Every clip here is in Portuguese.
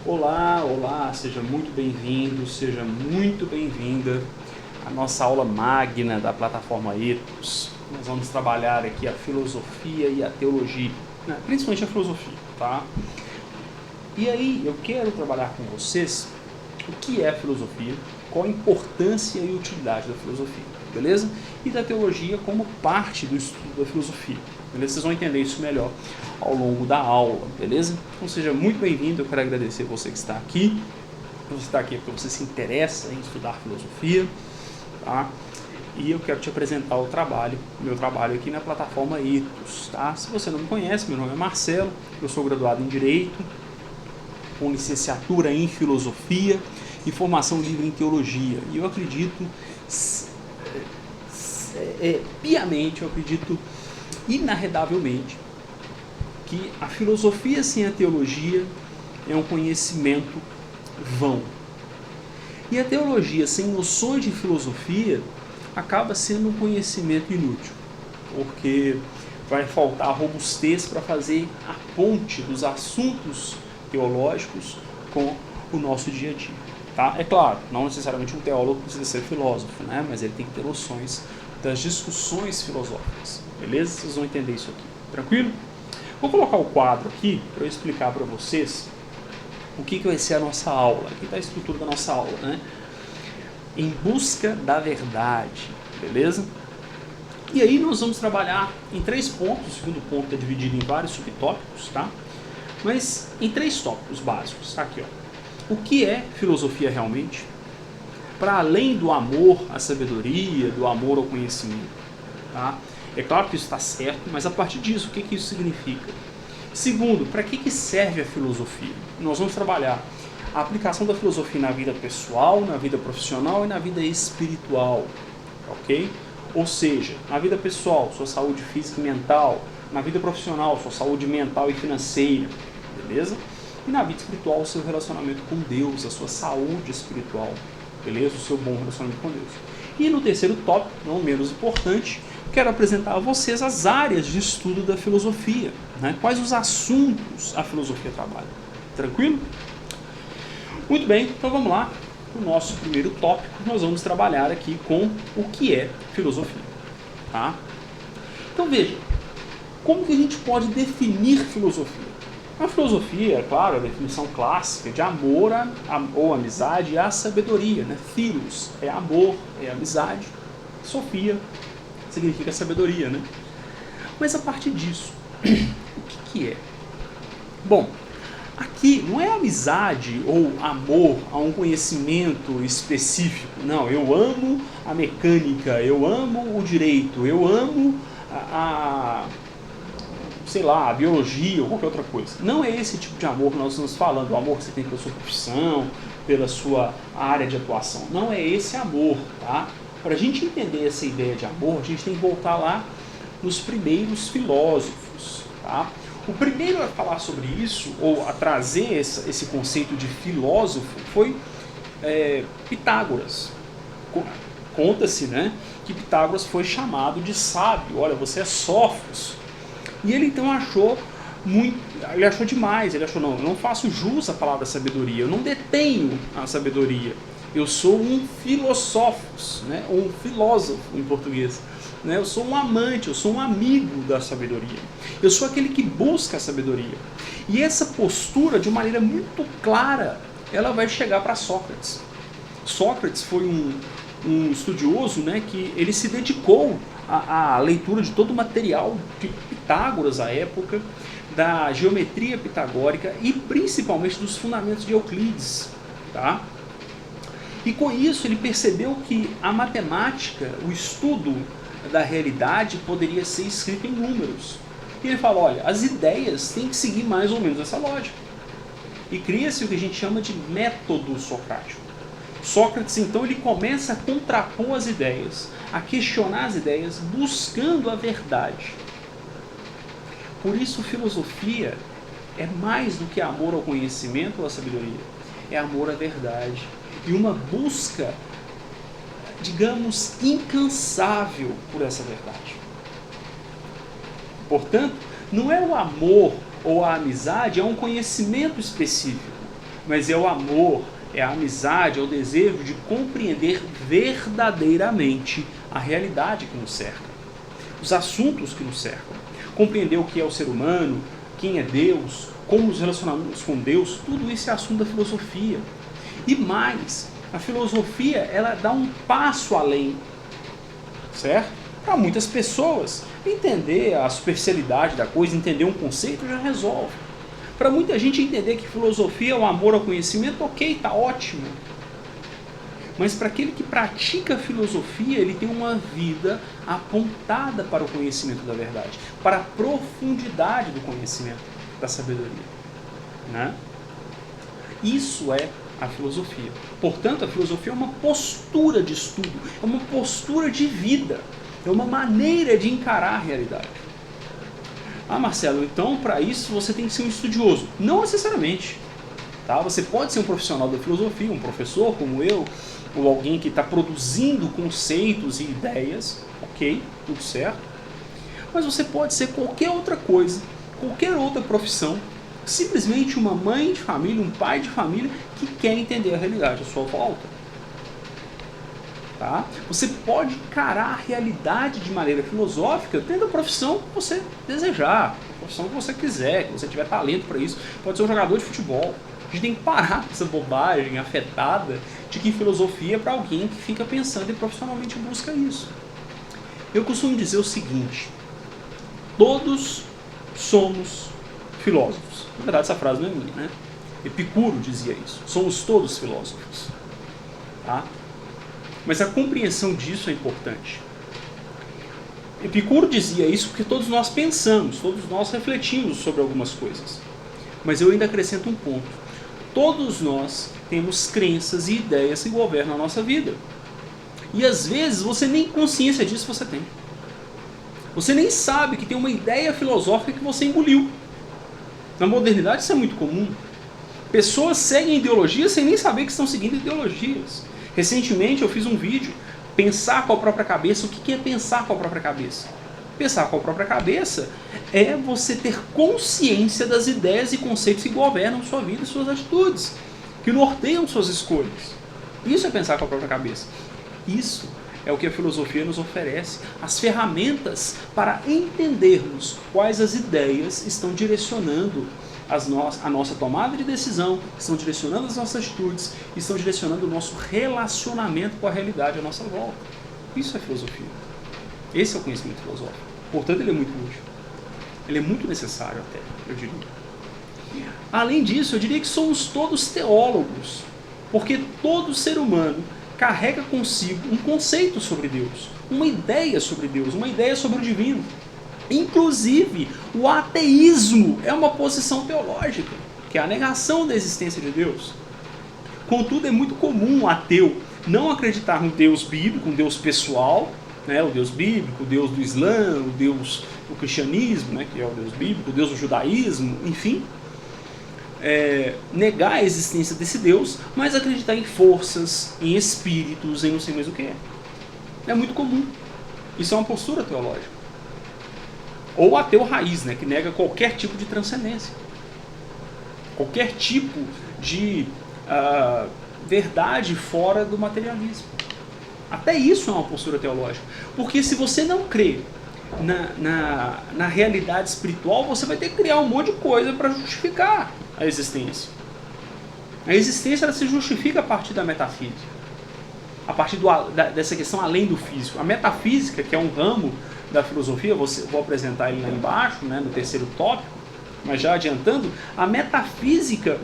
Olá, olá, seja muito bem-vindo, seja muito bem-vinda à nossa aula magna da plataforma Ethos. Nós vamos trabalhar aqui a filosofia e a teologia, né? Principalmente a filosofia, tá? E aí, eu quero trabalhar com vocês o que é a filosofia, qual a importância e utilidade da filosofia, beleza? E da teologia como parte do estudo da filosofia, beleza? Vocês vão entender isso melhor ao longo da aula, beleza? Então seja muito bem-vindo, eu quero agradecer você que está aqui. Você está aqui porque você se interessa em estudar filosofia, tá? E eu quero te apresentar o meu trabalho aqui na plataforma Ethos, tá? Se você não me conhece, meu nome é Marcelo, eu sou graduado em Direito, com licenciatura em Filosofia e formação livre em Teologia. E eu acredito, piamente, eu acredito inarredavelmente, que a filosofia sem a teologia é um conhecimento vão. E a teologia sem noções de filosofia acaba sendo um conhecimento inútil, porque vai faltar robustez para fazer a ponte dos assuntos teológicos com o nosso dia a dia. Tá? É claro, não necessariamente um teólogo precisa ser filósofo, né? Mas ele tem que ter noções das discussões filosóficas. Beleza? Vocês vão entender isso aqui. Tranquilo? Vou colocar o quadro aqui para eu explicar para vocês o que vai ser a nossa aula. Aqui está a estrutura da nossa aula, né? Em busca da verdade, beleza? E aí nós vamos trabalhar em 3 pontos. O segundo ponto é dividido em vários subtópicos, tá? Mas em 3 tópicos básicos, tá aqui, ó. O que é filosofia realmente? Para além do amor à sabedoria, do amor ao conhecimento, tá? É claro que isso está certo, mas a partir disso, o que isso significa? Segundo, para que serve a filosofia? Nós vamos trabalhar a aplicação da filosofia na vida pessoal, na vida profissional e na vida espiritual, ok? Ou seja, na vida pessoal, sua saúde física e mental, na vida profissional, sua saúde mental e financeira, beleza? E na vida espiritual, o seu relacionamento com Deus, a sua saúde espiritual, beleza? O seu bom relacionamento com Deus. E no terceiro tópico, não menos importante, quero apresentar a vocês as áreas de estudo da filosofia, né? Quais os assuntos a filosofia trabalha. Tranquilo? Muito bem, então vamos lá. O nosso primeiro tópico, nós vamos trabalhar aqui com o que é filosofia. Tá? Então veja, como que a gente pode definir filosofia? A filosofia, é claro, a definição clássica de amor ou amizade à sabedoria, né? Philos é amor, é amizade. Sofia significa sabedoria, né? Mas a partir disso, o que é? Bom, aqui não é amizade ou amor a um conhecimento específico. Não, eu amo a mecânica, eu amo o direito, eu amo sei lá, a biologia ou qualquer outra coisa. Não é esse tipo de amor que nós estamos falando, o amor que você tem pela sua profissão, pela sua área de atuação. Não é esse amor, tá? Para a gente entender essa ideia de amor, a gente tem que voltar lá nos primeiros filósofos, tá? O primeiro a falar sobre isso, ou a trazer esse conceito de filósofo, foi Pitágoras. Conta-se, né, que Pitágoras foi chamado de sábio. Olha, você é Sófos. E ele então achou demais, ele achou, não, eu não faço jus à palavra sabedoria, eu não detenho a sabedoria, eu sou um filósofos, né, ou um filósofo em português, né, eu sou um amante, eu sou um amigo da sabedoria, eu sou aquele que busca a sabedoria. E essa postura, de maneira muito clara, ela vai chegar para Sócrates. Sócrates foi um estudioso, né, que ele se dedicou à leitura de todo o material de Pitágoras à época, da geometria pitagórica e principalmente dos fundamentos de Euclides. Tá? E com isso ele percebeu que a matemática, o estudo da realidade, poderia ser escrito em números. E ele falou, olha, as ideias têm que seguir mais ou menos essa lógica. E cria-se o que a gente chama de método socrático. Sócrates, então, ele começa a contrapor as ideias, a questionar as ideias, buscando a verdade. Por isso, filosofia é mais do que amor ao conhecimento ou à sabedoria. É amor à verdade. E uma busca, digamos, incansável por essa verdade. Portanto, não é o amor ou a amizade, é um conhecimento específico. mas é o amor, é a amizade, é o desejo de compreender verdadeiramente a realidade que nos cerca, os assuntos que nos cercam. Compreender o que é o ser humano, quem é Deus, como nos relacionamos com Deus, tudo isso é assunto da filosofia. E mais, a filosofia, ela dá um passo além, certo? Para muitas pessoas, entender a superficialidade da coisa, entender um conceito já resolve. Para muita gente entender que filosofia é o amor ao conhecimento, ok, está ótimo. Mas para aquele que pratica a filosofia, ele tem uma vida apontada para o conhecimento da verdade, para a profundidade do conhecimento, da sabedoria, né? Isso é a filosofia. Portanto, a filosofia é uma postura de estudo, é uma postura de vida, é uma maneira de encarar a realidade. Ah, Marcelo, então para isso você tem que ser um estudioso. Não necessariamente. Tá? Você pode ser um profissional da filosofia, um professor como eu, ou alguém que está produzindo conceitos e ideias, ok, tudo certo. Mas você pode ser qualquer outra coisa, qualquer outra profissão, simplesmente uma mãe de família, um pai de família que quer entender a realidade à sua volta. Tá? Você pode encarar a realidade de maneira filosófica tendo a profissão que você desejar, a profissão que você quiser, que você tiver talento para isso. Pode ser um jogador de futebol. A gente tem que parar com essa bobagem afetada de que filosofia é para alguém que fica pensando e profissionalmente busca isso. Eu costumo dizer o seguinte: todos somos filósofos. Na verdade, essa frase não é minha, né? Epicuro dizia isso. Somos todos filósofos. Tá? Mas a compreensão disso é importante. Epicuro dizia isso porque todos nós pensamos, todos nós refletimos sobre algumas coisas. Mas eu ainda acrescento um ponto. Todos nós temos crenças e ideias que governam a nossa vida. E às vezes você nem consciência disso você tem. Você nem sabe que tem uma ideia filosófica que você engoliu. Na modernidade isso é muito comum. Pessoas seguem ideologias sem nem saber que estão seguindo ideologias. Recentemente eu fiz um vídeo, pensar com a própria cabeça. O que é pensar com a própria cabeça? Pensar com a própria cabeça é você ter consciência das ideias e conceitos que governam sua vida e suas atitudes, que norteiam suas escolhas. Isso é pensar com a própria cabeça. Isso é o que a filosofia nos oferece, as ferramentas para entendermos quais as ideias estão direcionando a nossa tomada de decisão, estão direcionando as nossas atitudes, estão direcionando o nosso relacionamento com a realidade à nossa volta. Isso é filosofia. Esse é o conhecimento filosófico. Portanto, ele é muito útil. Ele é muito necessário até, eu diria. Além disso, eu diria que somos todos teólogos, porque todo ser humano carrega consigo um conceito sobre Deus, uma ideia sobre Deus, uma ideia sobre o divino. Inclusive, o ateísmo é uma posição teológica, que é a negação da existência de Deus. Contudo, é muito comum um ateu não acreditar no Deus bíblico, um Deus pessoal, né, o Deus bíblico, o Deus do Islã, o Deus do cristianismo, né, que é o Deus bíblico, o Deus do judaísmo, enfim. Negar a existência desse Deus, mas acreditar em forças, em espíritos, em não sei mais o que é. É muito comum. Isso é uma postura teológica. Ou o ateu raiz, né, que nega qualquer tipo de transcendência. Qualquer tipo de verdade fora do materialismo. Até isso é uma postura teológica. Porque se você não crê na realidade espiritual, você vai ter que criar um monte de coisa para justificar a existência. A existência ela se justifica a partir da metafísica. A partir dessa questão além do físico. A metafísica, que é um ramo da filosofia, vou apresentar ele lá embaixo, né, no terceiro tópico, mas já adiantando, a metafísica,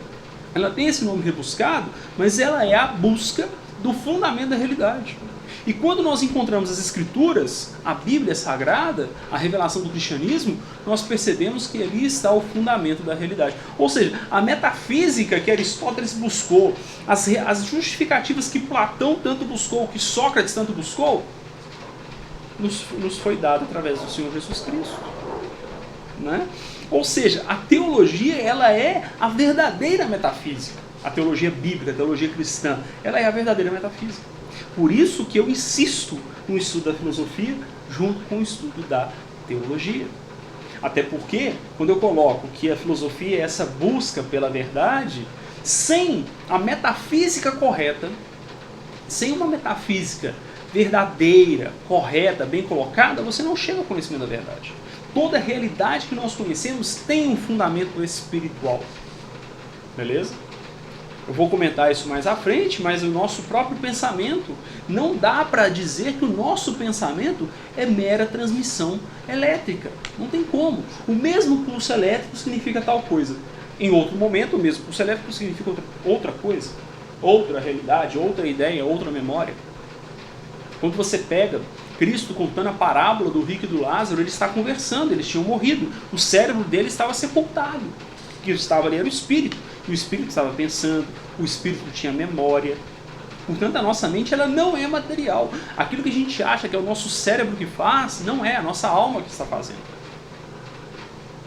ela tem esse nome rebuscado, mas ela é a busca do fundamento da realidade. E quando nós encontramos as escrituras, a Bíblia Sagrada, a revelação do cristianismo, nós percebemos que ali está o fundamento da realidade. Ou seja, a metafísica que Aristóteles buscou, as justificativas que Platão tanto buscou, que Sócrates tanto buscou, nos foi dado através do Senhor Jesus Cristo. Né? Ou seja, a teologia ela é a verdadeira metafísica. A teologia bíblica, a teologia cristã, ela é a verdadeira metafísica. Por isso que eu insisto no estudo da filosofia junto com o estudo da teologia. Até porque, quando eu coloco que a filosofia é essa busca pela verdade, Sem a metafísica correta, sem uma metafísica verdadeira, correta, bem colocada, você não chega ao conhecimento da verdade. Toda realidade que nós conhecemos tem um fundamento espiritual. Beleza? Eu vou comentar isso mais à frente, mas o nosso próprio pensamento, não dá para dizer que o nosso pensamento é mera transmissão elétrica. Não tem como. O mesmo pulso elétrico significa tal coisa. Em outro momento, o mesmo pulso elétrico significa outra coisa. Outra realidade, outra ideia, outra memória. Quando você pega Cristo contando a parábola do rico e do Lázaro, ele está conversando, eles tinham morrido. O cérebro dele estava sepultado. O que estava ali era o espírito. E o espírito estava pensando, o espírito tinha memória. Portanto, a nossa mente ela não é material. Aquilo que a gente acha que é o nosso cérebro que faz, não é a nossa alma que está fazendo.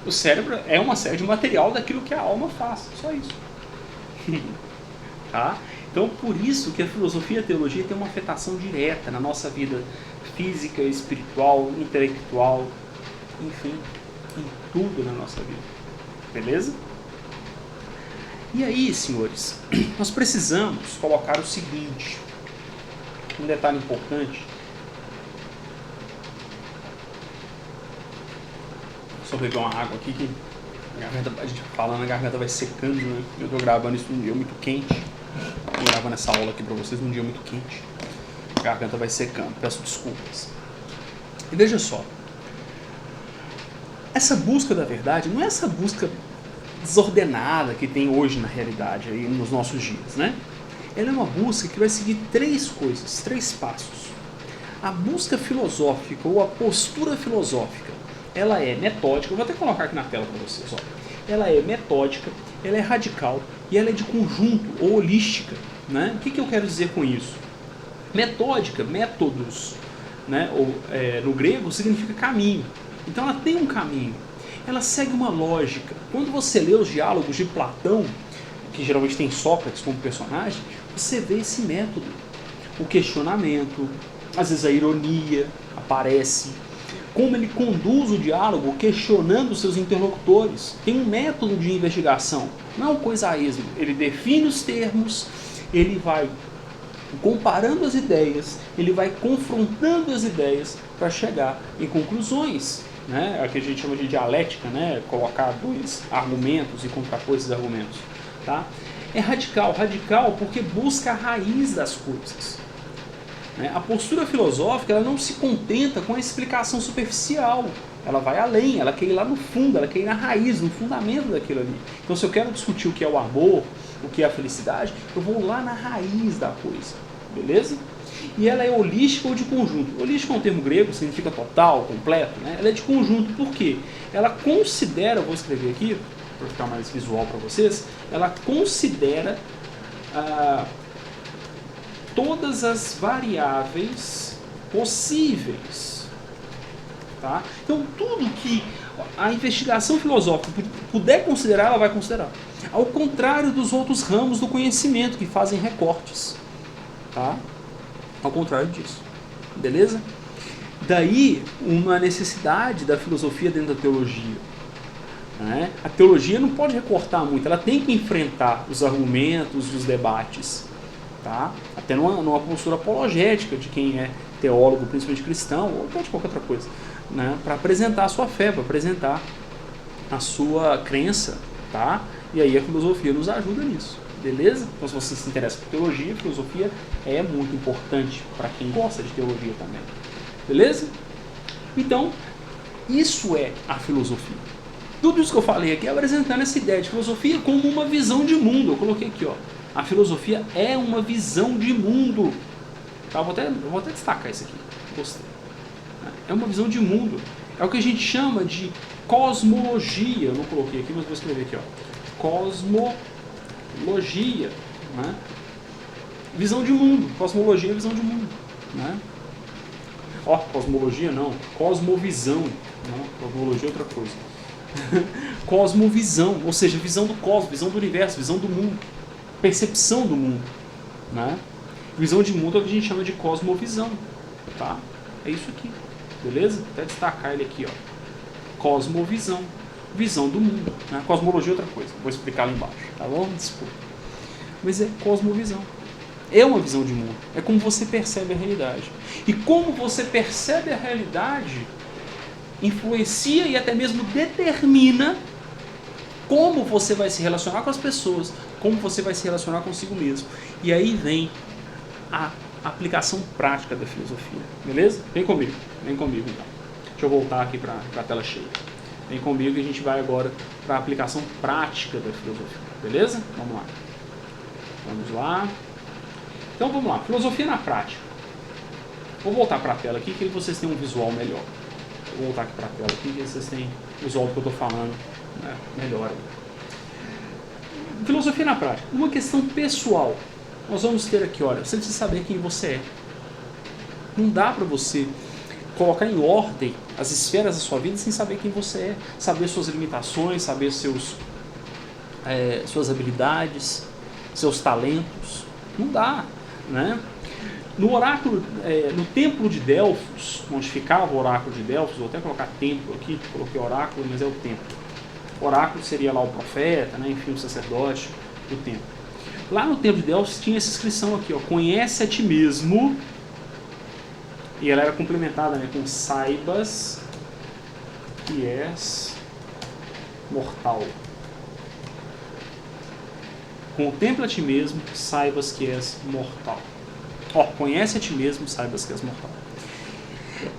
O cérebro é uma série de material daquilo que a alma faz. Só isso. Tá? Então, por isso que a filosofia e a teologia tem uma afetação direta na nossa vida física, espiritual, intelectual, enfim, em tudo na nossa vida. Beleza? E aí, senhores, nós precisamos colocar o seguinte, um detalhe importante. Só beber uma água aqui que a gente falando, a garganta vai secando, né? Eu estou gravando isso num dia muito quente. Estou gravando essa aula aqui para vocês num dia muito quente. A garganta vai secando, peço desculpas. E veja só, essa busca da verdade não é essa busca desordenada que tem hoje na realidade, aí nos nossos dias, né? Ela é uma busca que vai seguir três coisas, três passos. A busca filosófica ou a postura filosófica, ela é metódica, eu vou até colocar aqui na tela para vocês, ó. Ela é metódica, ela é radical e ela é de conjunto ou holística, né? O que eu quero dizer com isso? Metódica, métodos, né? No grego significa caminho, então ela tem um caminho. Ela segue uma lógica. Quando você lê os diálogos de Platão, que geralmente tem Sócrates como personagem, você vê esse método. O questionamento, às vezes a ironia aparece. Como ele conduz o diálogo questionando os seus interlocutores. Tem um método de investigação. Não é uma coisa a esmo. Ele define os termos, ele vai comparando as ideias, ele vai confrontando as ideias para chegar em conclusões. Né? É o que a gente chama de dialética, né? Colocar dois argumentos e contrapor esses argumentos. Tá? É radical porque busca a raiz das coisas. Né? A postura filosófica ela não se contenta com a explicação superficial, ela vai além, ela quer ir lá no fundo, ela quer ir na raiz, no fundamento daquilo ali. Então se eu quero discutir o que é o amor, o que é a felicidade, eu vou lá na raiz da coisa, beleza? E ela é holística ou de conjunto. Holística é um termo grego, significa total, completo, né? Ela é de conjunto, por quê? Ela considera, vou escrever aqui, para ficar mais visual para vocês, ela considera todas as variáveis possíveis. Tá? Então tudo que a investigação filosófica puder considerar, ela vai considerar. Ao contrário dos outros ramos do conhecimento que fazem recortes. Tá? Ao contrário disso. Beleza? Daí uma necessidade da filosofia dentro da teologia. Né? A teologia não pode recortar muito, ela tem que enfrentar os argumentos e os debates. Tá? Até numa postura apologética de quem é teólogo, principalmente cristão, ou até de qualquer outra coisa. Né? Para apresentar a sua fé, para apresentar a sua crença. Tá? E aí a filosofia nos ajuda nisso. Beleza? Então, se você se interessa por teologia, a filosofia é muito importante para quem gosta de teologia também. Beleza? Então, isso é a filosofia. Tudo isso que eu falei aqui é apresentando essa ideia de filosofia como uma visão de mundo. Eu coloquei aqui, ó. A filosofia é uma visão de mundo. Tá? Eu vou até destacar isso aqui. Gostei. É uma visão de mundo. É o que a gente chama de cosmologia. Eu não coloquei aqui, mas vou escrever aqui, ó. Cosmologia, né? Visão de mundo, cosmologia é visão de mundo, né? Ó, cosmologia não, cosmovisão, não, cosmologia é outra coisa. Cosmovisão, ou seja, visão do cosmos, visão do universo, visão do mundo, percepção do mundo, né? Visão de mundo é o que a gente chama de cosmovisão, tá? É isso aqui, beleza? Vou até destacar ele aqui, ó. Cosmovisão, visão do mundo, né? Cosmologia é outra coisa, vou explicar lá embaixo, tá bom? Desculpa. mas é cosmovisão. É uma visão de mundo. É como você percebe a realidade. E como você percebe a realidade influencia e até mesmo determina como você vai se relacionar com as pessoas, como você vai se relacionar consigo mesmo. E aí vem a aplicação prática da filosofia. Beleza? Vem comigo então. Deixa eu voltar aqui para a tela cheia. Vem comigo e a gente vai agora para a aplicação prática da filosofia. Beleza? Vamos lá. Então vamos lá. Filosofia na prática. Vou voltar para a tela aqui que aí vocês têm um visual melhor. Vou voltar aqui para a tela aqui que vocês têm o visual do que eu estou falando, né, melhor. Filosofia na prática. Uma questão pessoal. Nós vamos ter aqui, olha, você precisa saber quem você é. Não dá para você colocar em ordem as esferas da sua vida sem saber quem você é, saber suas limitações, saber suas habilidades, seus talentos. Não dá, né? No oráculo, no templo de Delfos, onde ficava o oráculo de Delfos, vou até colocar templo aqui, coloquei oráculo, mas é o templo. O oráculo seria lá o profeta, né? Enfim, o sacerdote do templo. Lá no templo de Delfos tinha essa inscrição aqui, ó, conhece a ti mesmo, e ela era complementada, né, com saibas que és mortal. Contempla a ti mesmo, saibas que és mortal. Ó, conhece a ti mesmo, saibas que és mortal.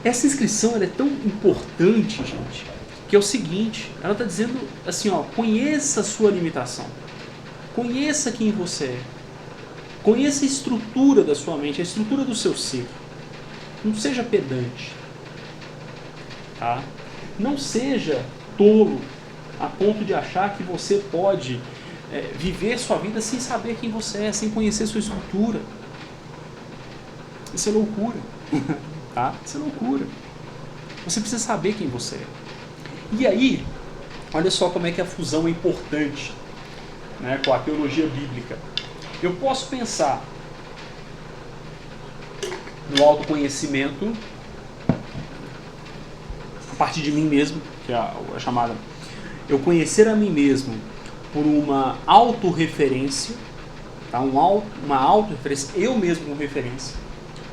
Essa inscrição ela é tão importante, gente, que é o seguinte, ela está dizendo assim, ó, conheça a sua limitação. Conheça quem você é. Conheça a estrutura da sua mente, a estrutura do seu ser. Não seja pedante. Tá? Não seja tolo a ponto de achar que você pode viver sua vida sem saber quem você é, sem conhecer sua estrutura. Isso é loucura. Tá? Isso é loucura. Você precisa saber quem você é. E aí, olha só como é que a fusão é importante, né, com a teologia bíblica. Eu posso pensar no autoconhecimento a partir de mim mesmo, que é a chamada eu conhecer a mim mesmo por uma autorreferência, tá? Uma autorreferência, eu mesmo como referência.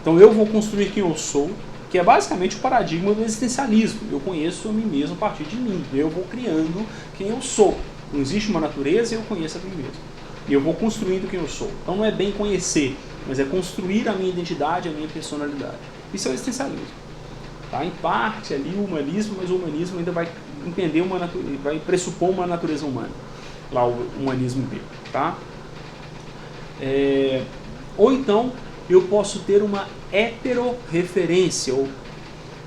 Então eu vou construir quem eu sou, que é basicamente o paradigma do existencialismo. Eu conheço a mim mesmo a partir de mim, eu vou criando quem eu sou. Não existe uma natureza e eu conheço a mim mesmo. E eu vou construindo quem eu sou. Então não é bem conhecer, mas é construir a minha identidade, a minha personalidade. Isso é o existencialismo. Tá? Em parte ali o humanismo, mas o humanismo ainda vai entender vai pressupor uma natureza humana. Lá o humanismo bíblico. Tá? Ou então eu posso ter uma heterorreferência,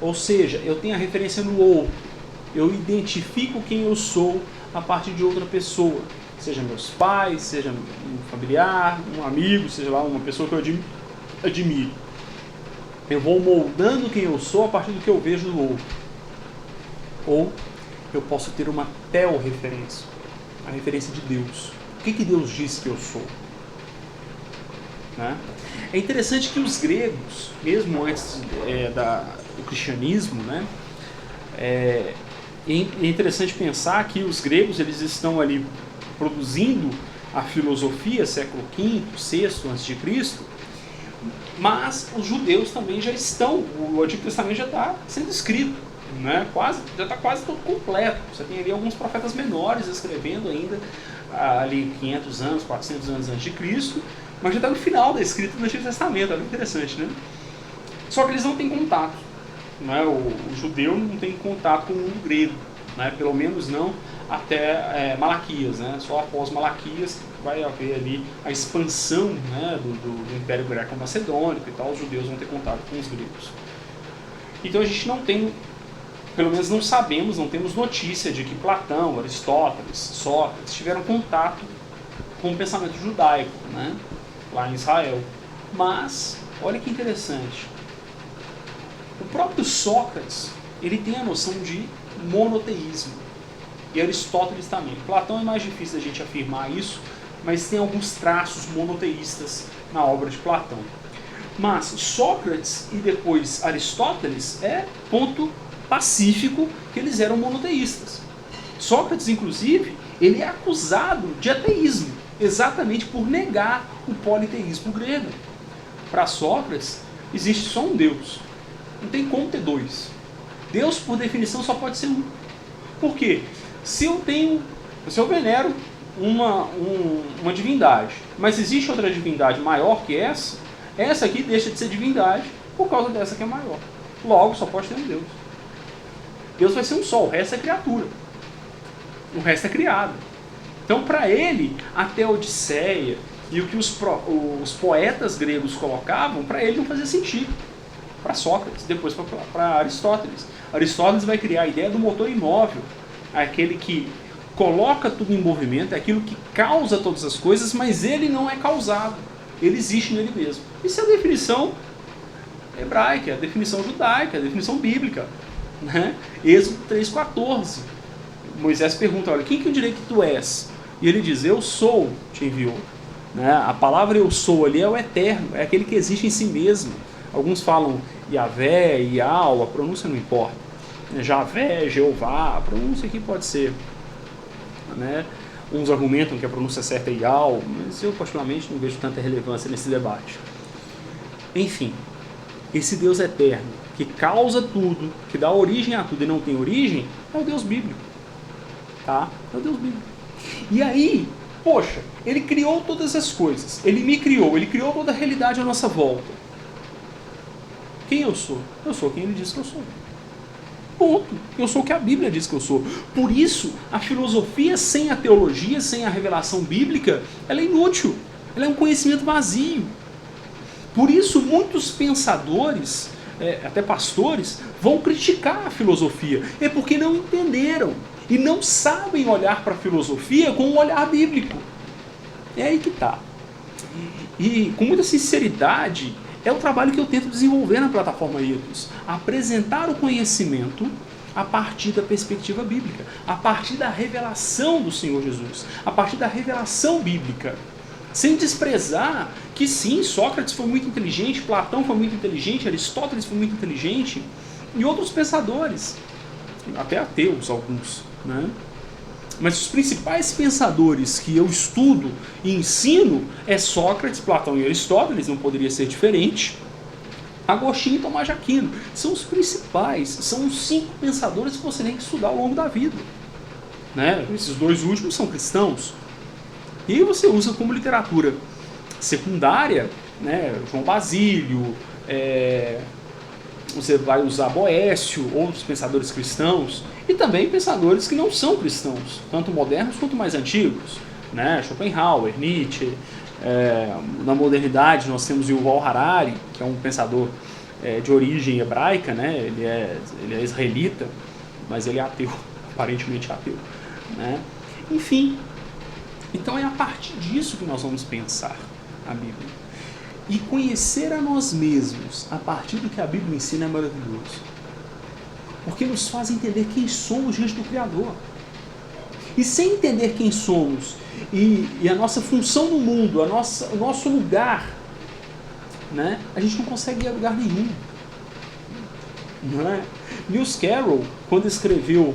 ou seja, eu tenho a referência no outro. Eu identifico quem eu sou a partir de outra pessoa. Seja meus pais, seja um familiar, um amigo, seja lá uma pessoa que eu admiro. Eu vou moldando quem eu sou a partir do que eu vejo no outro. Ou eu posso ter uma teorreferência, a referência de Deus. O que Deus diz que eu sou? Né? É interessante que os gregos, mesmo antes do cristianismo, né, é interessante pensar que os gregos eles estão ali produzindo a filosofia século V, VI a.C., mas os judeus também já estão, o Antigo Testamento já está sendo escrito, né? Já está quase todo completo. Você tem ali alguns profetas menores escrevendo ainda ali 500 anos, 400 anos antes de Cristo, mas já está no final da escrita do Antigo Testamento. É muito interessante, né? Só que eles não têm contato, né? O judeu não tem contato com o mundo grego, né? Pelo menos não até Malaquias, né? Só após Malaquias vai haver ali a expansão, né, do Império Greco-Macedônico e tal, os judeus vão ter contato com os gregos. Então a gente não tem, pelo menos não sabemos, não temos notícia de que Platão, Aristóteles, Sócrates tiveram contato com o pensamento judaico, né, lá em Israel. Mas, olha que interessante, o próprio Sócrates, ele tem a noção de monoteísmo, e Aristóteles também. Platão é mais difícil a gente afirmar isso, mas tem alguns traços monoteístas na obra de Platão. Mas Sócrates e depois Aristóteles é ponto pacífico que eles eram monoteístas. Sócrates, inclusive, ele é acusado de ateísmo. exatamente por negar o politeísmo grego. Para Sócrates, existe só um Deus. Não tem como ter dois. Deus, por definição, só pode ser um. Por quê? Se eu venero uma divindade, mas existe outra divindade maior que essa aqui deixa de ser divindade por causa dessa que é maior. Logo, só pode ter um Deus. Deus vai ser um só, o resto é criatura. O resto é criado. Então, para ele, até a Odisseia e o que os poetas gregos colocavam, para ele não fazia sentido. Para Sócrates, depois para Aristóteles. Aristóteles vai criar a ideia do motor imóvel, aquele que coloca tudo em movimento, é aquilo que causa todas as coisas, mas ele não é causado. Ele existe nele mesmo. Isso é a definição hebraica, a definição judaica, a definição bíblica. Né? Êxodo 3,14. Moisés pergunta, olha, quem que eu direi que tu és? E ele diz, eu sou, te enviou. Né? A palavra eu sou ali é o eterno, é aquele que existe em si mesmo. Alguns falam Yahvé, Ial, a pronúncia não importa. Javé, Jeová, a pronúncia aqui pode ser. Né? Uns argumentam que a pronúncia certa é Ial, mas eu particularmente não vejo tanta relevância nesse debate. Enfim, esse Deus eterno, que causa tudo, que dá origem a tudo e não tem origem, é o Deus bíblico. Tá? É o Deus bíblico. E aí, poxa, ele criou todas as coisas, ele me criou, ele criou toda a realidade à nossa volta. Quem eu sou? Eu sou quem ele diz que eu sou. Ponto. Eu sou o que a Bíblia diz que eu sou. Por isso, a filosofia sem a teologia, sem a revelação bíblica, ela é inútil. Ela é um conhecimento vazio. Por isso, muitos pensadores, até pastores, vão criticar a filosofia. É porque não entenderam e não sabem olhar para a filosofia com um olhar bíblico. É aí que está. E com muita sinceridade, é o trabalho que eu tento desenvolver na plataforma Ethos. Apresentar o conhecimento a partir da perspectiva bíblica, a partir da revelação do Senhor Jesus, a partir da revelação bíblica. Sem desprezar que sim, Sócrates foi muito inteligente, Platão foi muito inteligente, Aristóteles foi muito inteligente, e outros pensadores, até ateus alguns, né? Mas os principais pensadores que eu estudo e ensino é Sócrates, Platão e Aristóteles, não poderia ser diferente. Agostinho e Tomás de Aquino. São os principais, são os 5 pensadores que você tem que estudar ao longo da vida. Né? Esses 2 últimos são cristãos. E aí você usa como literatura secundária, né? João Basílio, você vai usar Boécio, outros pensadores cristãos, e também pensadores que não são cristãos, tanto modernos quanto mais antigos, né? Schopenhauer, Nietzsche. Na modernidade nós temos Yuval Harari, que é um pensador de origem hebraica, né? Ele é israelita, mas ele é ateu, aparentemente ateu, né? Enfim, então é a partir disso que nós vamos pensar a Bíblia. E conhecer a nós mesmos a partir do que a Bíblia ensina é maravilhoso. Porque nos faz entender quem somos diante do Criador. E sem entender quem somos e a nossa função no mundo, o nosso lugar, né, a gente não consegue ir a lugar nenhum. Não é? Lewis Carroll, quando escreveu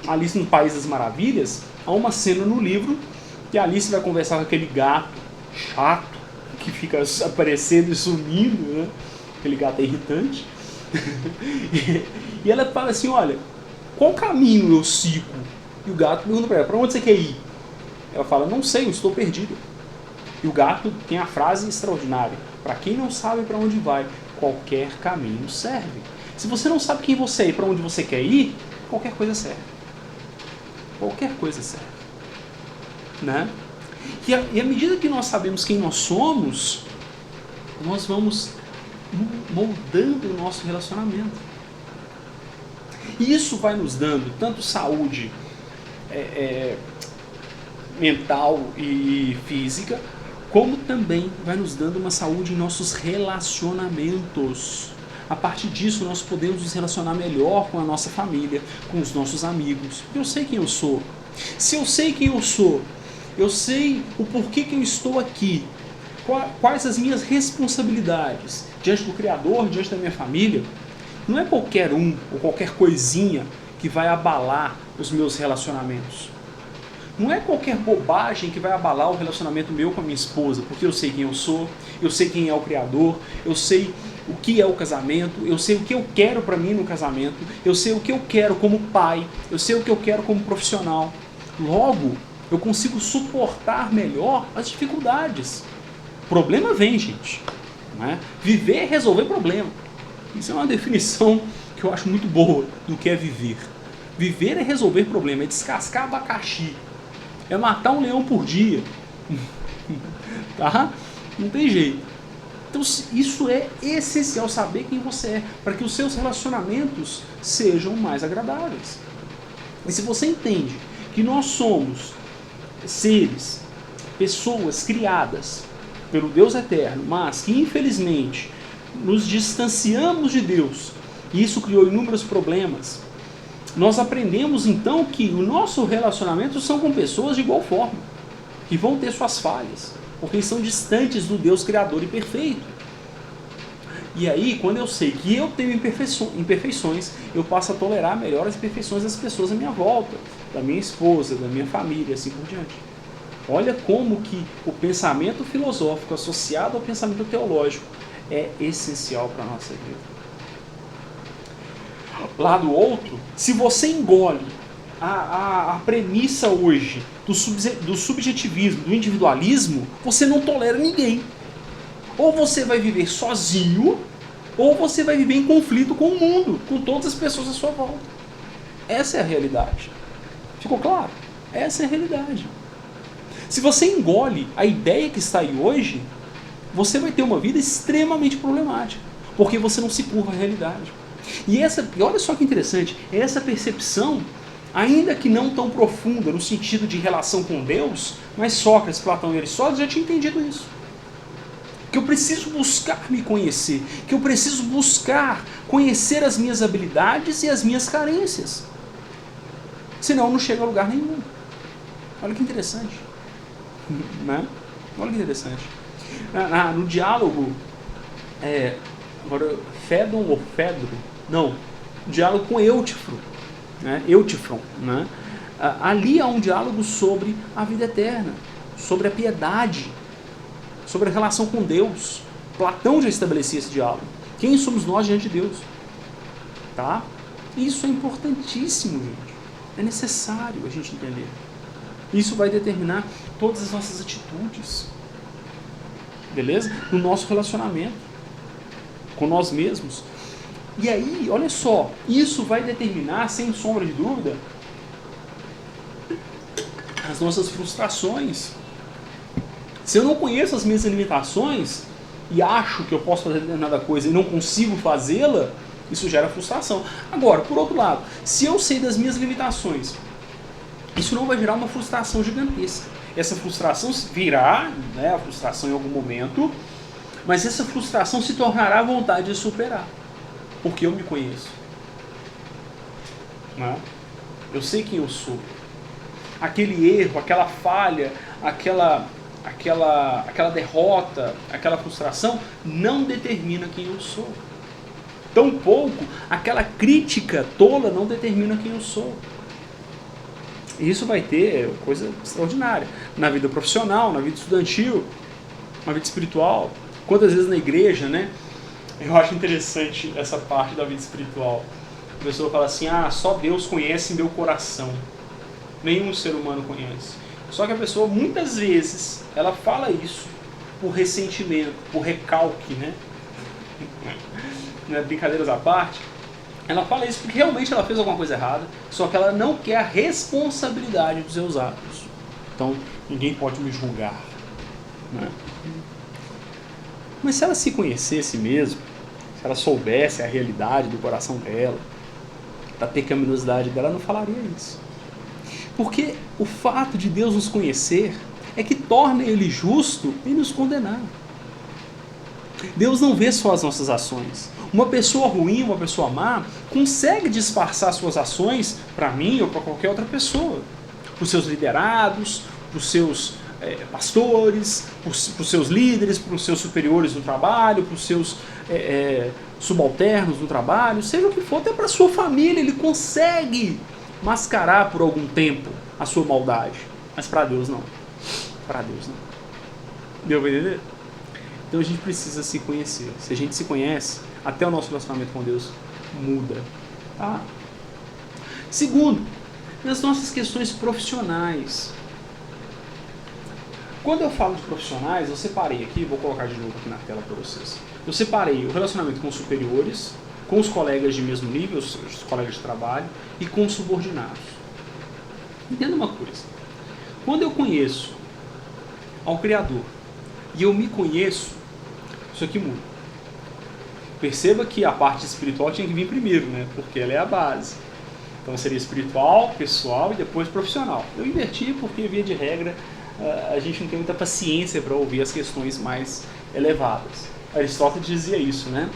Alice no País das Maravilhas, há uma cena no livro que a Alice vai conversar com aquele gato chato, que fica aparecendo e sumindo, né? Aquele gato é irritante. E ela fala assim, olha, qual caminho eu sigo? E o gato pergunta para ela, para onde você quer ir? Ela fala, não sei, eu estou perdida. E o gato tem a frase extraordinária, para quem não sabe para onde vai, qualquer caminho serve. Se você não sabe quem você é e para onde você quer ir, qualquer coisa serve. Qualquer coisa serve. Né? E à medida que nós sabemos quem nós somos, nós vamos moldando o nosso relacionamento. E isso vai nos dando tanto saúde mental e física, como também vai nos dando uma saúde em nossos relacionamentos. A partir disso, nós podemos nos relacionar melhor com a nossa família, com os nossos amigos. Eu sei quem eu sou. Se eu sei quem eu sou, eu sei o porquê que eu estou aqui, quais as minhas responsabilidades diante do Criador, diante da minha família. Não é qualquer um ou qualquer coisinha que vai abalar os meus relacionamentos. Não é qualquer bobagem que vai abalar o relacionamento meu com a minha esposa, porque eu sei quem eu sou, eu sei quem é o Criador, eu sei o que é o casamento, eu sei o que eu quero para mim no casamento, eu sei o que eu quero como pai, eu sei o que eu quero como profissional. Logo, eu consigo suportar melhor as dificuldades. Problema vem, gente. Né? Viver é resolver problema. Isso é uma definição que eu acho muito boa do que é viver. Viver é resolver problema, é descascar abacaxi, é matar um leão por dia. Tá? Não tem jeito. Então isso é essencial, saber quem você é, para que os seus relacionamentos sejam mais agradáveis. E se você entende que nós somos seres, pessoas criadas pelo Deus eterno, mas que infelizmente nos distanciamos de Deus, e isso criou inúmeros problemas, nós aprendemos então que o nosso relacionamento são com pessoas de igual forma, que vão ter suas falhas, porque são distantes do Deus criador e perfeito. E aí, quando eu sei que eu tenho imperfeições, eu passo a tolerar melhor as imperfeições das pessoas à minha volta, da minha esposa, da minha família, assim por diante. Olha como que o pensamento filosófico associado ao pensamento teológico é essencial para a nossa vida. Lado outro, se você engole a premissa hoje do subjetivismo, do individualismo, você não tolera ninguém. Ou você vai viver sozinho, ou você vai viver em conflito com o mundo, com todas as pessoas à sua volta. Essa é a realidade. Ficou claro? Essa é a realidade. Se você engole a ideia que está aí hoje, você vai ter uma vida extremamente problemática, porque você não se curva à realidade. E olha só que interessante, essa percepção, ainda que não tão profunda no sentido de relação com Deus, mas Sócrates, Platão e Aristóteles já tinham entendido isso. Que eu preciso buscar me conhecer, que eu preciso buscar conhecer as minhas habilidades e as minhas carências. Senão eu não chego a lugar nenhum. Olha que interessante. Né? Olha que interessante. No diálogo, agora, Fédon ou Fedro? Não, diálogo com Eutífron. Né? Eutífron, né? Ali há um diálogo sobre a vida eterna, sobre a piedade, sobre a relação com Deus. Platão já estabelecia esse diálogo. Quem somos nós diante de Deus? Tá? Isso é importantíssimo, gente. É necessário a gente entender. Isso vai determinar todas as nossas atitudes. Beleza? No nosso relacionamento com nós mesmos. E aí, olha só, isso vai determinar, sem sombra de dúvida, as nossas frustrações. Se eu não conheço as minhas limitações e acho que eu posso fazer determinada coisa e não consigo fazê-la, isso gera frustração. Agora, por outro lado, se eu sei das minhas limitações, isso não vai gerar uma frustração gigantesca. Essa frustração virá, né, a frustração em algum momento, mas essa frustração se tornará a vontade de superar, porque eu me conheço. Né? Eu sei quem eu sou. Aquele erro, aquela falha, aquela derrota, aquela frustração não determina quem eu sou. Tampouco aquela crítica tola não determina quem eu sou. E isso vai ter coisa extraordinária na vida profissional, na vida estudantil, na vida espiritual. Quantas vezes na igreja, né? Eu acho interessante essa parte da vida espiritual. A pessoa fala assim, só Deus conhece meu coração. Nenhum ser humano conhece. Só que a pessoa, muitas vezes, ela fala isso por ressentimento, por recalque, né? Brincadeiras à parte. Ela fala isso porque realmente ela fez alguma coisa errada, só que ela não quer a responsabilidade dos seus atos. Então, ninguém pode me julgar. Né? Mas se ela se conhecesse mesmo, se ela soubesse a realidade do coração dela, da pecaminosidade dela, ela não falaria isso. Porque o fato de Deus nos conhecer é que torna Ele justo em nos condenar. Deus não vê só as nossas ações. Uma pessoa ruim, uma pessoa má, consegue disfarçar suas ações para mim ou para qualquer outra pessoa. Para os seus liderados, para os seus pastores, para os seus líderes, para os seus superiores no trabalho, para os seus subalternos no trabalho, seja o que for, até para a sua família, ele consegue mascarar por algum tempo a sua maldade. Mas para Deus não. Para Deus não. Deu pra entender? Então a gente precisa se conhecer. Se a gente se conhece, até o nosso relacionamento com Deus muda. Tá? Segundo, nas nossas questões profissionais. Quando eu falo de profissionais, eu separei aqui, vou colocar de novo aqui na tela para vocês. Eu separei o relacionamento com os superiores, com os colegas de mesmo nível, os colegas de trabalho, e com os subordinados. Entenda uma coisa. Quando eu conheço ao Criador e eu me conheço, isso aqui muda. Perceba que a parte espiritual tinha que vir primeiro, né? Porque ela é a base. Então seria espiritual, pessoal e depois profissional. Eu inverti porque, via de regra, a gente não tem muita paciência para ouvir as questões mais elevadas. Aristóteles dizia isso, né?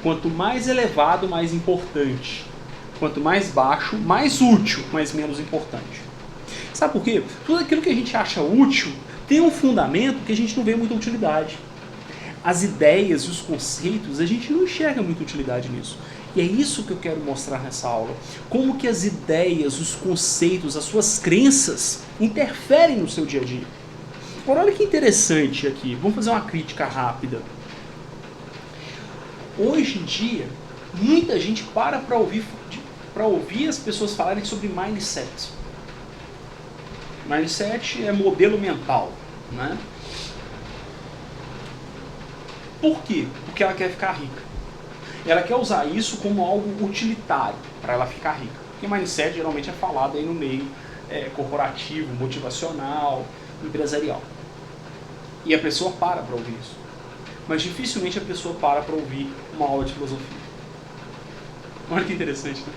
Quanto mais elevado, mais importante. Quanto mais baixo, mais útil, mas menos importante. Sabe por quê? Tudo aquilo que a gente acha útil tem um fundamento que a gente não vê muita utilidade. As ideias e os conceitos, a gente não enxerga muita utilidade nisso. E é isso que eu quero mostrar nessa aula. Como que as ideias, os conceitos, as suas crenças interferem no seu dia a dia. Agora, olha que interessante aqui. Vamos fazer uma crítica rápida. Hoje em dia, muita gente para ouvir as pessoas falarem sobre mindset. Mindset é modelo mental, né? Por quê? Porque ela quer ficar rica. Ela quer usar isso como algo utilitário para ela ficar rica. Porque mindset geralmente é falado aí no meio corporativo, motivacional, empresarial. E a pessoa para ouvir isso. Mas dificilmente a pessoa para ouvir uma aula de filosofia. Olha que interessante, né?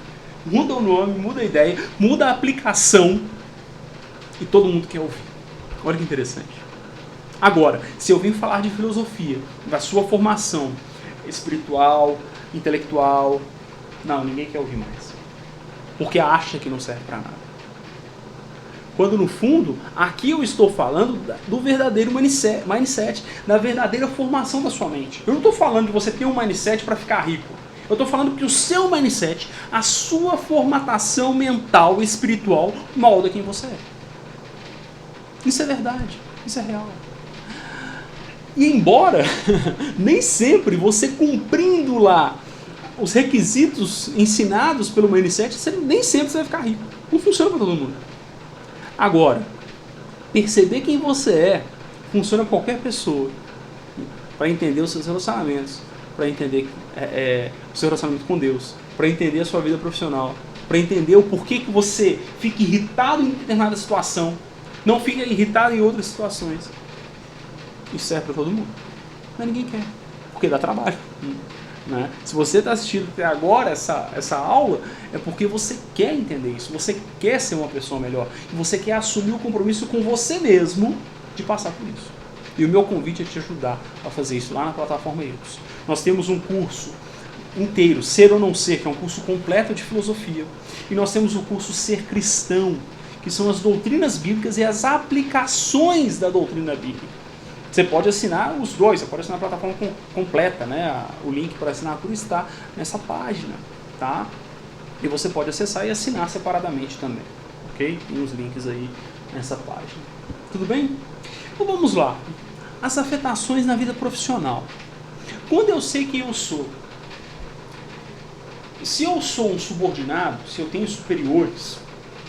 Muda o nome, muda a ideia, muda a aplicação e todo mundo quer ouvir. Olha que interessante. Agora, se eu vim falar de filosofia, da sua formação espiritual, intelectual, não, ninguém quer ouvir mais. Porque acha que não serve para nada. Quando no fundo, aqui eu estou falando do verdadeiro mindset, da verdadeira formação da sua mente. Eu não estou falando de você ter um mindset para ficar rico. Eu estou falando que o seu mindset, a sua formatação mental e espiritual, molda quem você é. Isso é verdade, isso é real. E embora nem sempre você cumprindo lá os requisitos ensinados pelo mindset, nem sempre você vai ficar rico. Não funciona para todo mundo. Agora, perceber quem você funciona para qualquer pessoa. Para entender os seus relacionamentos, para entender o seu relacionamento com Deus, para entender a sua vida profissional, para entender o porquê que você fica irritado em determinada situação, não fica irritado em outras situações. Isso serve para todo mundo. Mas ninguém quer, porque dá trabalho. Né? Se você está assistindo até agora essa aula, é porque você quer entender isso, você quer ser uma pessoa melhor, e você quer assumir o compromisso com você mesmo de passar por isso. E o meu convite é te ajudar a fazer isso lá na plataforma EUS. Nós temos um curso inteiro, Ser ou Não Ser, que é um curso completo de filosofia, e nós temos o curso Ser Cristão, que são as doutrinas bíblicas e as aplicações da doutrina bíblica. Você pode assinar os dois, você pode assinar a plataforma completa, né? O link para assinatura está nessa página, tá? E você pode acessar e assinar separadamente também, ok? Tem os links aí nessa página. Tudo bem? Então vamos lá. As afetações na vida profissional. Quando eu sei quem eu sou, se eu sou um subordinado, se eu tenho superiores,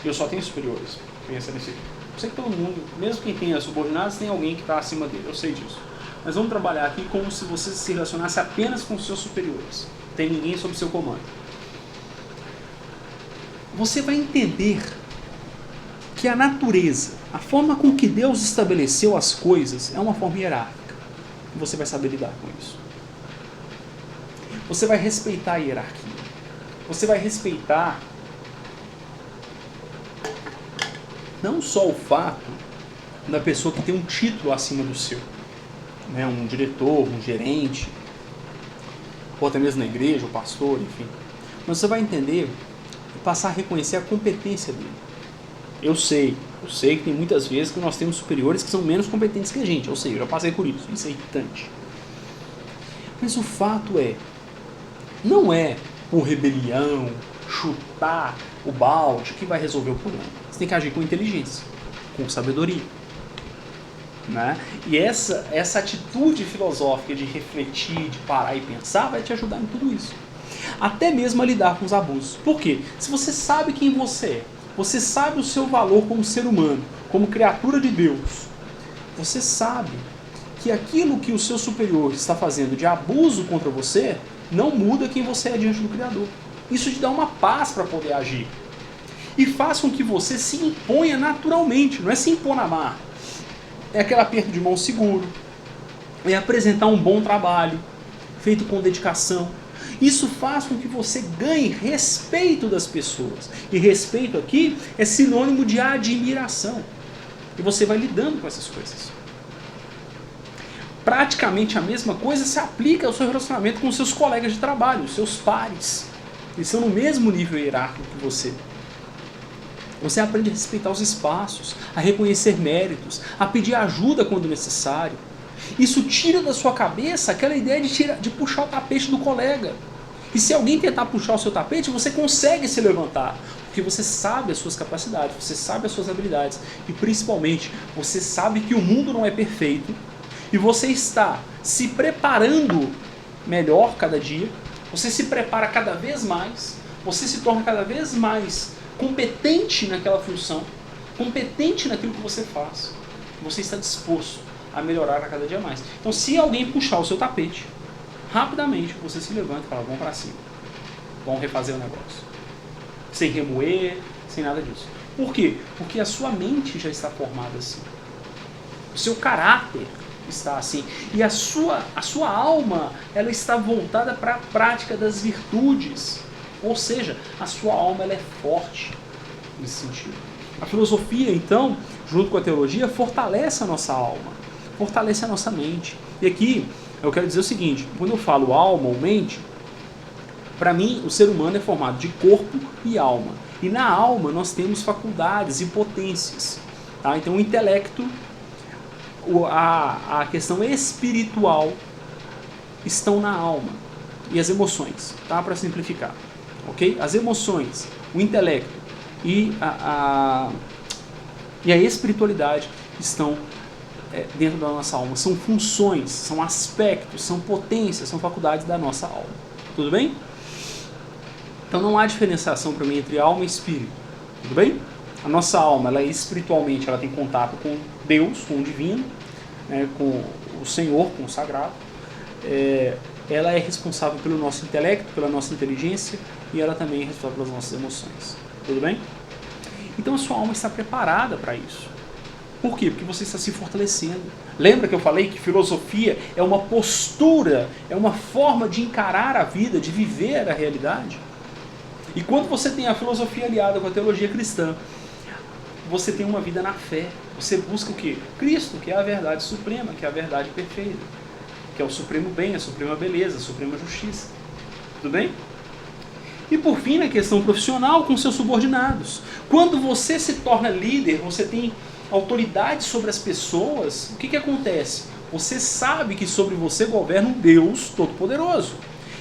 eu só tenho superiores, pensa nesse. Eu sei que todo mundo, mesmo quem tenha subordinados, tem alguém que está acima dele, eu sei disso. Mas vamos trabalhar aqui como se você se relacionasse apenas com os seus superiores. Não tem ninguém sob seu comando. Você vai entender que a natureza, a forma com que Deus estabeleceu as coisas, é uma forma hierárquica. E você vai saber lidar com isso. Você vai respeitar a hierarquia. Você vai respeitar não só o fato da pessoa que tem um título acima do seu, né, um diretor, um gerente, ou até mesmo na igreja, o pastor, enfim. Mas você vai entender e passar a reconhecer a competência dele. Eu sei que tem muitas vezes que nós temos superiores que são menos competentes que a gente, eu sei, eu já passei por isso é irritante. Mas o fato não é por rebelião, chutar o balde que vai resolver o problema. Você tem que agir com inteligência, Com sabedoria. Né? E essa atitude filosófica de refletir, de parar e pensar, vai te ajudar em tudo isso. Até mesmo a lidar com os abusos. Por quê? Se você sabe quem você é, você sabe o seu valor como ser humano, como criatura de Deus, você sabe que aquilo que o seu superior está fazendo de abuso contra você, não muda quem você é diante do Criador. Isso te dá uma paz para poder agir. E faz com que você se imponha naturalmente, não é se impor na marra. É aquele aperto de mão seguro, é apresentar um bom trabalho, feito com dedicação. Isso faz com que você ganhe respeito das pessoas. E respeito aqui é sinônimo de admiração. E você vai lidando com essas coisas. Praticamente a mesma coisa se aplica ao seu relacionamento com os seus colegas de trabalho, os seus pares. Eles são no mesmo nível hierárquico que você. Você aprende a respeitar os espaços, a reconhecer méritos, a pedir ajuda quando necessário. Isso tira da sua cabeça aquela ideia de puxar o tapete do colega. E se alguém tentar puxar o seu tapete, você consegue se levantar. Porque você sabe as suas capacidades, você sabe as suas habilidades. E principalmente, você sabe que o mundo não é perfeito. E você está se preparando melhor cada dia. Você se prepara cada vez mais. Você se torna cada vez mais competente naquela função. Competente naquilo que você faz. Você está disposto a melhorar a cada dia mais. Então, se alguém puxar o seu tapete, rapidamente você se levanta e fala, vamos para cima. Vamos refazer o negócio. Sem remoer, sem nada disso. Por quê? Porque a sua mente já está formada assim. O seu caráter está assim. E a sua alma, ela está voltada para a prática das virtudes. Ou seja, a sua alma ela é forte nesse sentido. A filosofia, então, junto com a teologia, fortalece a nossa alma. Fortalece a nossa mente. E aqui eu quero dizer o seguinte, quando eu falo alma ou mente, para mim o ser humano é formado de corpo e alma. E na alma nós temos faculdades e potências. Tá? Então o intelecto, a questão espiritual estão na alma. E as emoções, tá? Para simplificar. Okay? As emoções, o intelecto e a espiritualidade estão dentro da nossa alma. São funções, são aspectos, são potências, são faculdades da nossa alma. Tudo bem? Então não há diferenciação para mim entre alma e espírito. Tudo bem? A nossa alma, ela espiritualmente, ela tem contato com Deus, com o divino, né, com o Senhor, com o sagrado. Ela é responsável pelo nosso intelecto, pela nossa inteligência, e ela também é responsável pelas nossas emoções. Tudo bem? Então a sua alma está preparada para isso. Por quê? Porque você está se fortalecendo. Lembra que eu falei que filosofia é uma postura, é uma forma de encarar a vida, de viver a realidade? E quando você tem a filosofia aliada com a teologia cristã, você tem uma vida na fé. Você busca o quê? Cristo, que é a verdade suprema, que é a verdade perfeita, que é o supremo bem, a suprema beleza, a suprema justiça. Tudo bem? E por fim, na questão profissional, com seus subordinados. Quando você se torna líder, você tem autoridade sobre as pessoas, o que acontece? Você sabe que sobre você governa um Deus Todo-Poderoso.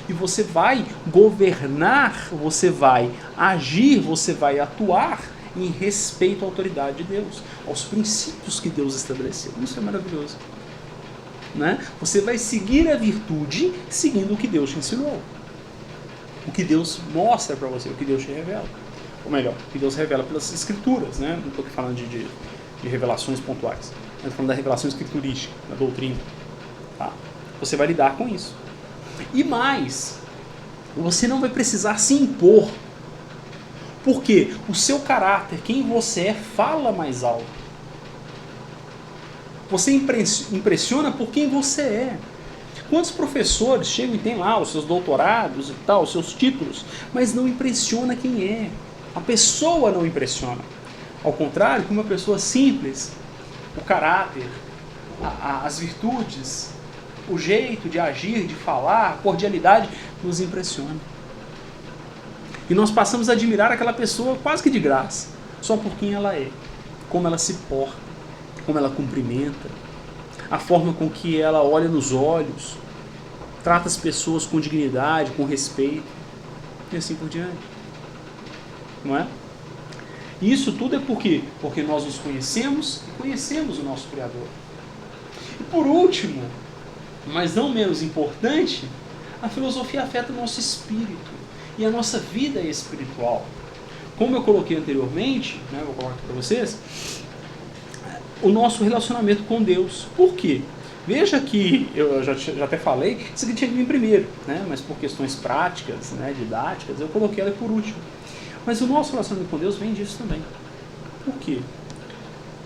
E você vai governar, você vai agir, você vai atuar em respeito à autoridade de Deus, aos princípios que Deus estabeleceu. Isso é maravilhoso. Né? Você vai seguir a virtude seguindo o que Deus te ensinou. O que Deus mostra para você, o que Deus te revela. Ou melhor, o que Deus revela pelas escrituras. Né? Não estou aqui falando de revelações pontuais. Estou falando da revelação escriturística, da doutrina. Tá? Você vai lidar com isso. E mais, você não vai precisar se impor. Porque o seu caráter, quem você é, fala mais alto. Você impressiona por quem você é. Quantos professores chegam e têm lá os seus doutorados e tal, os seus títulos, mas não impressiona quem é. A pessoa não impressiona. Ao contrário, que uma pessoa simples, o caráter, as virtudes, o jeito de agir, de falar, a cordialidade, nos impressiona. E nós passamos a admirar aquela pessoa quase que de graça, só por quem ela é, como ela se porta, como ela cumprimenta, a forma com que ela olha nos olhos, trata as pessoas com dignidade, com respeito, e assim por diante. Não é? E isso tudo é por quê? Porque nós nos conhecemos e conhecemos o nosso Criador. E por último, mas não menos importante, a filosofia afeta o nosso espírito e a nossa vida espiritual. Como eu coloquei anteriormente, né, vou colocar aqui para vocês, o nosso relacionamento com Deus. Por quê? Veja que, eu já até falei, isso aqui tinha que vir primeiro, né, mas por questões práticas, né, didáticas, eu coloquei ela por último. Mas o nosso relacionamento com Deus vem disso também. Por quê?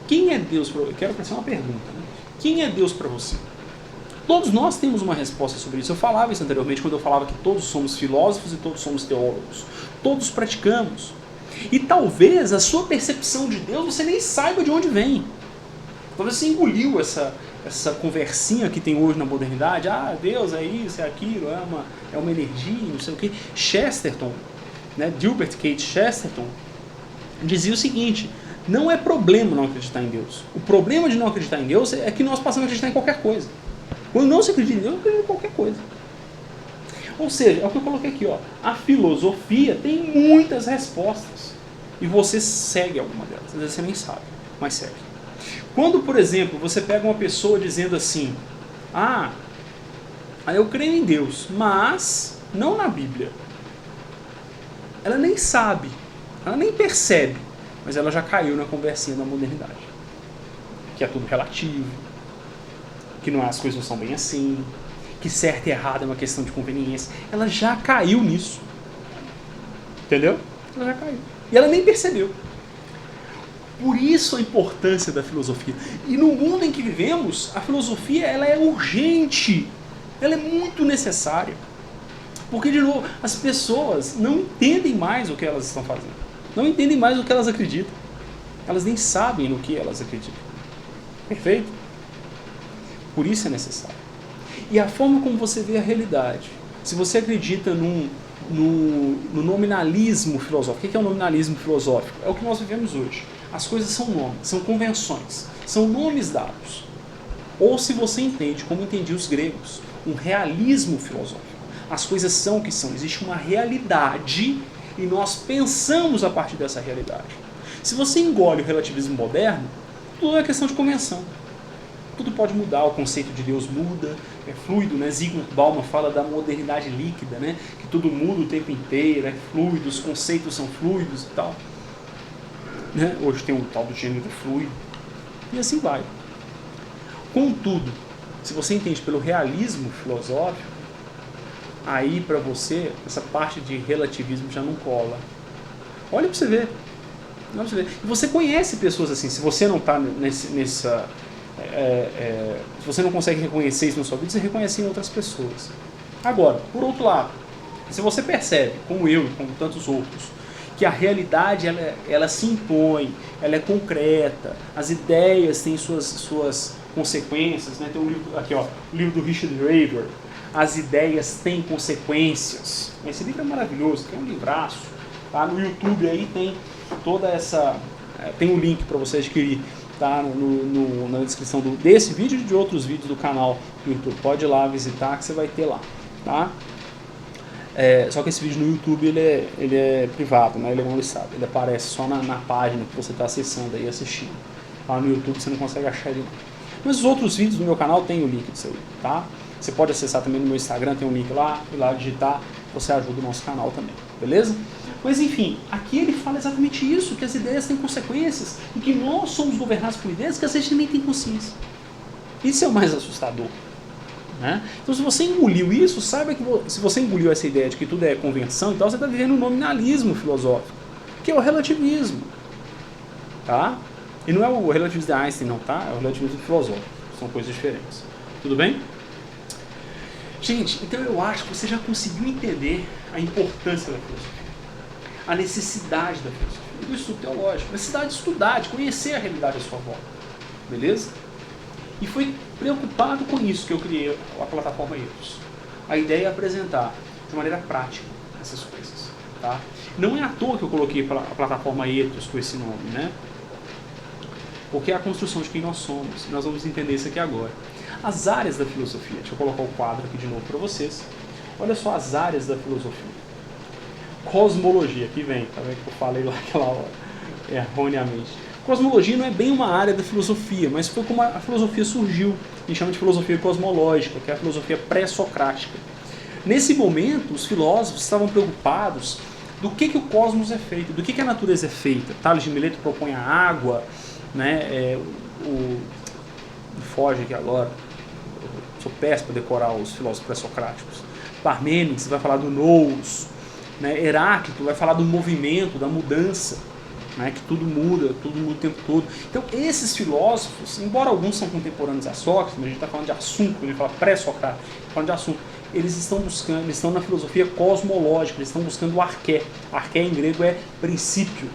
Quem é Deus para você? Eu quero fazer uma pergunta. Né? Quem é Deus para você? Todos nós temos uma resposta sobre isso. Eu falava isso anteriormente, quando eu falava que todos somos filósofos e todos somos teólogos. Todos praticamos. E talvez a sua percepção de Deus, você nem saiba de onde vem. Talvez você engoliu essa conversinha que tem hoje na modernidade. Ah, Deus é isso, é aquilo, é uma energia, não sei o quê. Chesterton, né, Gilbert Keith Chesterton, dizia o seguinte: não é problema não acreditar em Deus. O problema de não acreditar em Deus é que nós passamos a acreditar em qualquer coisa. Quando não se acredita em Deus, eu acredito em qualquer coisa. Ou seja, é o que eu coloquei aqui, ó. A filosofia tem muitas respostas. E você segue alguma delas. Às vezes você nem sabe, mas segue. Quando, por exemplo, você pega uma pessoa dizendo assim: ah, eu creio em Deus, mas não na Bíblia. Ela nem sabe, ela nem percebe, mas ela já caiu na conversinha da modernidade. Que é tudo relativo, que não, as coisas não são bem assim, que certo e errado é uma questão de conveniência. Ela já caiu nisso. Entendeu? Ela já caiu. E ela nem percebeu. Por isso a importância da filosofia. E no mundo em que vivemos, a filosofia ela é urgente. Ela é muito necessária. Porque, de novo, as pessoas não entendem mais o que elas estão fazendo. Não entendem mais o que elas acreditam. Elas nem sabem no que elas acreditam. Perfeito? Por isso é necessário. E a forma como você vê a realidade. Se você acredita no nominalismo filosófico. O que é o nominalismo filosófico? É o que nós vivemos hoje. As coisas são nomes, são convenções, são nomes dados. Ou se você entende, como entendiam os gregos, um realismo filosófico. As coisas são o que são. Existe uma realidade e nós pensamos a partir dessa realidade. Se você engole o relativismo moderno, tudo é questão de convenção. Tudo pode mudar, o conceito de Deus muda, é fluido, né? Zygmunt Bauman fala da modernidade líquida, né? Que tudo muda o tempo inteiro, é fluido, os conceitos são fluidos e tal. Né? Hoje tem um tal do gênero fluido. E assim vai. Contudo, se você entende pelo realismo filosófico, aí para você, essa parte de relativismo já não cola. Olha para você ver. E você conhece pessoas assim, se você não está se você não consegue reconhecer isso na sua vida, você reconhece em outras pessoas. Agora, por outro lado, se você percebe, como eu e como tantos outros, que a realidade ela se impõe, ela é concreta, as ideias têm suas consequências, né? Tem um livro aqui, ó, o livro do Richard Raver, As Ideias Têm Consequências. Esse livro é maravilhoso, tem um livraço, tá? No YouTube aí tem toda essa, tem um link para você adquirir, tá? Na descrição desse vídeo e de outros vídeos do canal do YouTube. Pode ir lá visitar que você vai ter lá, tá? Só que esse vídeo no YouTube ele é privado, né? Ele é não listado, ele aparece só na página que você está acessando aí, assistindo. Lá no YouTube você não consegue achar ele. Mas os outros vídeos do meu canal tem o link disso aí, tá? Você pode acessar também no meu Instagram, tem um link lá, e lá digitar, você ajuda o nosso canal também, beleza? Mas enfim, aqui ele fala exatamente isso, que as ideias têm consequências, e que nós somos governados por ideias que a gente nem tem consciência. Isso é o mais assustador. Né? Então se você engoliu isso, saiba que se você engoliu essa ideia de que tudo é convenção, então você está vivendo um nominalismo filosófico, que é o relativismo. Tá? E não é o relativismo de Einstein não, tá? É o relativismo filosófico, são coisas diferentes. Tudo bem? Gente, então eu acho que você já conseguiu entender a importância da filosofia, a necessidade da filosofia, do estudo teológico, a necessidade de estudar, de conhecer a realidade à sua volta. Beleza? E foi preocupado com isso que eu criei a plataforma Ethos. A ideia é apresentar de maneira prática essas coisas. Tá? Não é à toa que eu coloquei a plataforma Ethos com esse nome, né? Porque é a construção de quem nós somos. Nós vamos entender isso aqui agora. As áreas da filosofia. Deixa eu colocar o quadro aqui de novo para vocês. Olha só as áreas da filosofia. Cosmologia, aqui vem, tá vendo que eu falei lá aquela hora. erroneamente. Cosmologia não é bem uma área da filosofia, mas foi como a filosofia surgiu. A gente chama de filosofia cosmológica, que é a filosofia pré-socrática. Nesse momento, os filósofos estavam preocupados do que o cosmos é feito, do que a natureza é feita. Tales de Mileto propõe a água, né? Foge aqui agora, eu sou péssimo para decorar os filósofos pré-socráticos. Parmênides vai falar do nous, né? Heráclito vai falar do movimento, da mudança, né? Que tudo muda o tempo todo. Então esses filósofos, embora alguns são contemporâneos a Sócrates, mas a gente está falando de assunto, quando a gente fala pré-socrático, falando de assunto, eles estão na filosofia cosmológica, eles estão buscando o arqué. Arqué em grego é princípio,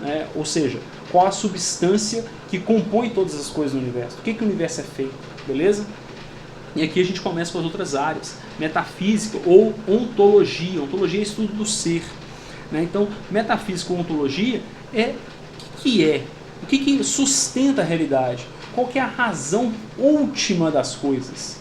né? Ou seja, qual a substância que compõe todas as coisas do universo, do que o universo é feito, beleza? E aqui a gente começa com as outras áreas, metafísica ou ontologia. Ontologia é estudo do ser, né? Então, metafísica ou ontologia é o que sustenta a realidade, qual que é a razão última das coisas,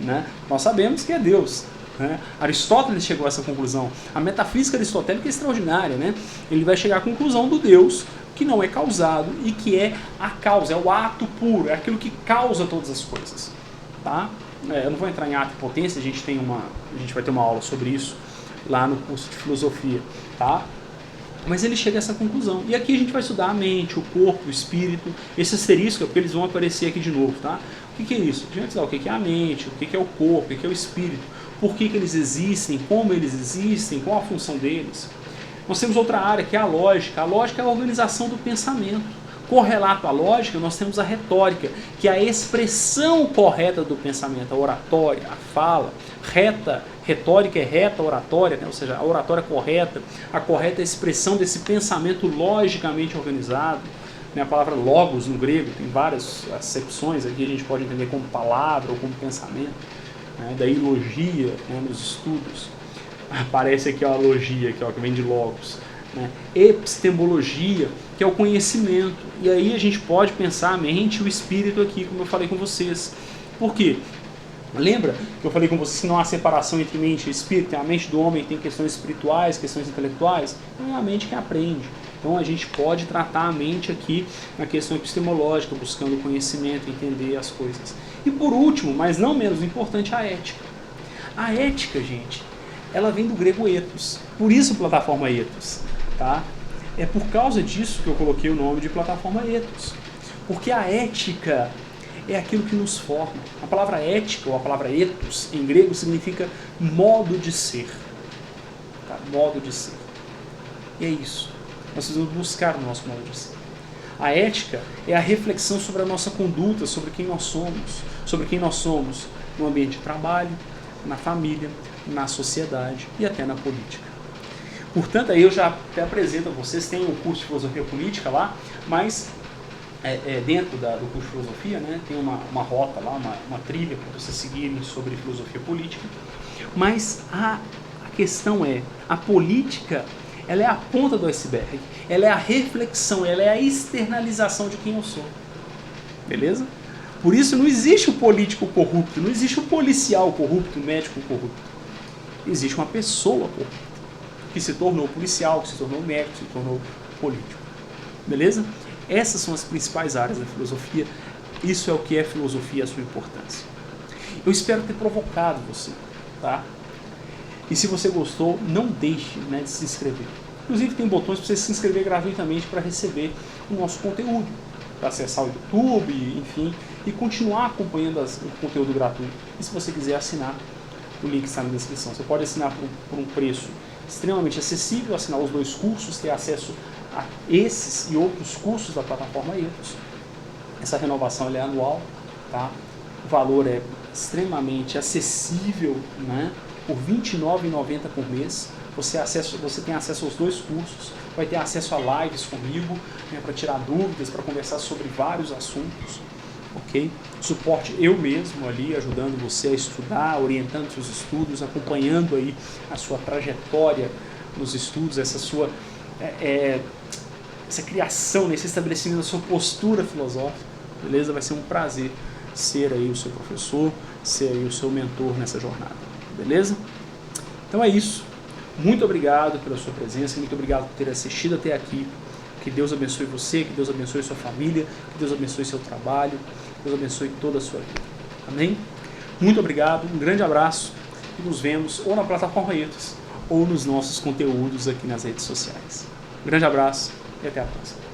né? Nós sabemos que é Deus, né? Aristóteles chegou a essa conclusão. A metafísica aristotélica é extraordinária, né? Ele vai chegar à conclusão do Deus que não é causado e que é a causa, é o ato puro, é aquilo que causa todas as coisas, tá? Eu não vou entrar em ato e potência, a gente vai ter uma aula sobre isso lá no curso de filosofia, tá? Mas ele chega a essa conclusão. E aqui a gente vai estudar a mente, o corpo, o espírito. Esse asterisco é porque eles vão aparecer aqui de novo, tá? O que é isso? A gente vai estudar o que é a mente, o que é o corpo, o que é o espírito, por que eles existem, como eles existem, qual a função deles. Nós temos outra área que é a lógica. A lógica é a organização do pensamento. Correlato à lógica, nós temos a retórica, que é a expressão correta do pensamento, a oratória, a fala. Retórica é reta, oratória, né? Ou seja, a oratória correta, a correta expressão desse pensamento logicamente organizado. Né? A palavra logos no grego tem várias acepções, aqui a gente pode entender como palavra ou como pensamento, né? Daí logia, né? Nos estudos. Aparece aqui a logia, que vem de logos. Né? Epistemologia, que é o conhecimento. E aí a gente pode pensar a mente e o espírito aqui, como eu falei com vocês. Por quê? Lembra que eu falei com vocês que não há separação entre mente e espírito? A mente do homem tem questões espirituais, questões intelectuais. Não é a mente que aprende. Então a gente pode tratar a mente aqui na questão epistemológica, buscando conhecimento, entender as coisas. E por último, mas não menos importante, a ética. A ética, gente, ela vem do grego ethos. Por isso plataforma ethos, tá? É por causa disso que eu coloquei o nome de plataforma ethos. Porque a ética é aquilo que nos forma. A palavra ética, ou a palavra ethos, em grego, significa modo de ser. Tá? Modo de ser. E é isso. Nós precisamos buscar o nosso modo de ser. A ética é a reflexão sobre a nossa conduta, sobre quem nós somos no ambiente de trabalho, na família, na sociedade e até na política. Portanto, aí eu já até apresento a vocês, tem um curso de filosofia política lá, mas dentro do curso de filosofia, né, tem uma rota lá, uma trilha para vocês seguirem sobre filosofia política. Mas a questão é, a política, ela é a ponta do iceberg, ela é a reflexão, ela é a externalização de quem eu sou. Beleza? Por isso não existe o político corrupto, não existe o policial corrupto, o médico corrupto. Existe uma pessoa corrupta, que se tornou policial, que se tornou médico, que se tornou político. Beleza? Essas são as principais áreas da filosofia. Isso é o que é filosofia e a sua importância. Eu espero ter provocado você, tá? E se você gostou, não deixe, né, de se inscrever. Inclusive tem botões para você se inscrever gratuitamente para receber o nosso conteúdo, para acessar o YouTube, enfim, e continuar acompanhando o conteúdo gratuito. E se você quiser assinar, o link está na descrição. Você pode assinar por um preço extremamente acessível, assinar os 2 cursos, ter acesso a esses e outros cursos da plataforma ethos. Essa renovação ela é anual, tá? O valor é extremamente acessível, né? Por R$ 29,90 por mês. Você tem acesso aos 2 cursos, vai ter acesso a lives comigo, né, para tirar dúvidas, para conversar sobre vários assuntos. Ok? Suporte eu mesmo ali, ajudando você a estudar, orientando seus estudos, acompanhando aí a sua trajetória nos estudos, essa sua essa criação, esse estabelecimento da sua postura filosófica, beleza? Vai ser um prazer ser aí o seu professor, ser aí o seu mentor nessa jornada, beleza? Então é isso. Muito obrigado pela sua presença, muito obrigado por ter assistido até aqui. Que Deus abençoe você, que Deus abençoe sua família, que Deus abençoe seu trabalho, que Deus abençoe toda a sua vida. Amém? Muito obrigado, um grande abraço e nos vemos ou na plataforma Etos ou nos nossos conteúdos aqui nas redes sociais. Um grande abraço e até a próxima.